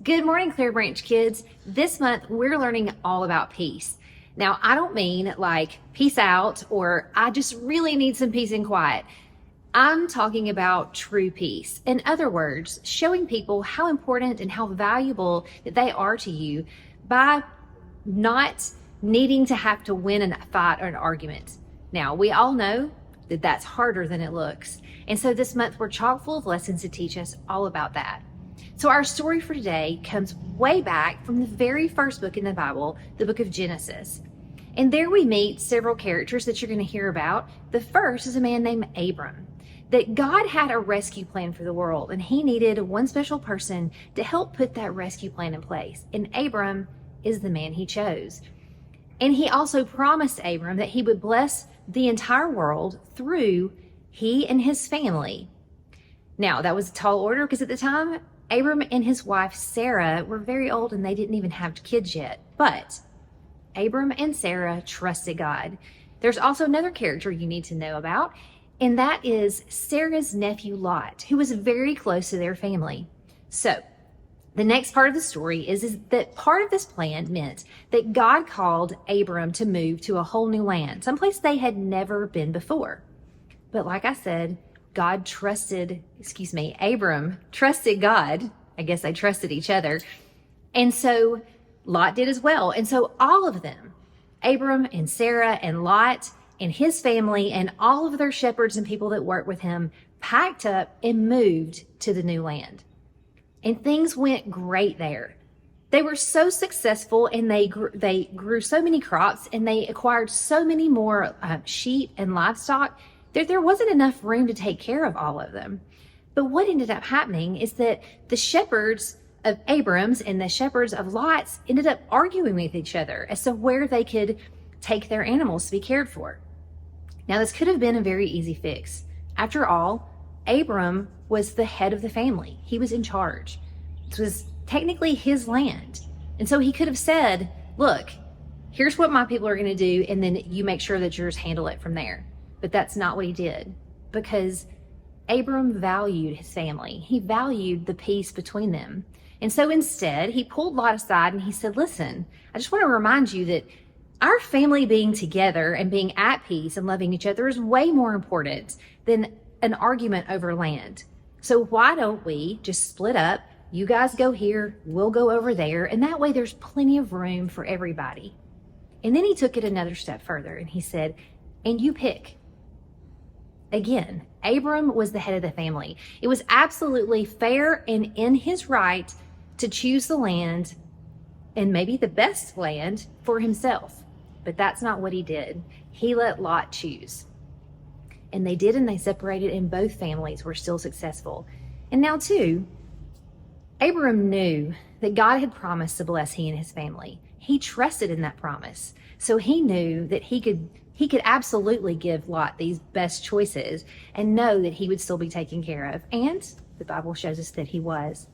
Good morning, Clearbranch kids. This month, we're learning all about peace. Now, I don't mean like peace out or I just really need some peace and quiet. I'm talking about true peace. In other words, showing people how important and how valuable that they are to you by not needing to have to win a fight or an argument. Now, we all know that that's harder than it looks. And so this month, we're chock full of lessons to teach us all about that. So our story for today comes way back from the very first book in the Bible, the book of Genesis. And there we meet several characters that you're going to hear about. The first is a man named Abram. That God had a rescue plan for the world, and he needed one special person to help put that rescue plan in place. And Abram is the man he chose. And he also promised Abram that he would bless the entire world through he and his family. Now, that was a tall order because at the time, Abram and his wife Sarah were very old and they didn't even have kids yet. But Abram and Sarah trusted God. There's also another character you need to know about, and that is Sarah's nephew Lot, who was very close to their family. So the next part of the story is that part of this plan meant that God called Abram to move to a whole new land, someplace they had never been before. But like I said, Abram trusted God. I guess they trusted each other. And so Lot did as well. And so all of them, Abram and Sarah and Lot and his family and all of their shepherds and people that worked with him, packed up and moved to the new land. And things went great there. They were so successful and they grew so many crops and they acquired so many more sheep and livestock that there wasn't enough room to take care of all of them. But what ended up happening is that the shepherds of Abram's and the shepherds of Lot's ended up arguing with each other as to where they could take their animals to be cared for. Now, this could have been a very easy fix. After all, Abram was the head of the family. He was in charge. This was technically his land. And so he could have said, look, here's what my people are going to do, and then you make sure that yours handle it from there. But that's not what he did, because Abram valued his family. He valued the peace between them. And so instead, he pulled Lot aside and he said, listen, I just want to remind you that our family being together and being at peace and loving each other is way more important than an argument over land. So why don't we just split up? You guys go here, we'll go over there. And that way there's plenty of room for everybody. And then he took it another step further and he said, and you pick. Again, Abram was the head of the family. It was absolutely fair and in his right to choose the land, and maybe the best land, for himself. But that's not what he did. He let Lot choose. And they did, and they separated, and both families were still successful. And now, too, Abram knew that God had promised to bless he and his family. He trusted in that promise. So he knew that he could absolutely give Lot these best choices and know that he would still be taken care of. And the Bible shows us that he was.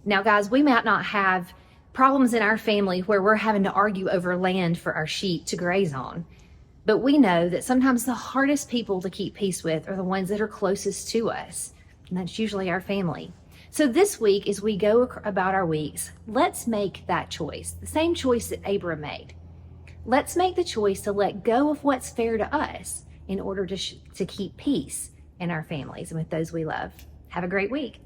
Now, guys, we might not have problems in our family where we're having to argue over land for our sheep to graze on. But we know that sometimes the hardest people to keep peace with are the ones that are closest to us. And that's usually our family. So this week, as we go about our weeks, let's make that choice, the same choice that Abram made. Let's make the choice to let go of what's fair to us in order to keep peace in our families and with those we love. Have a great week.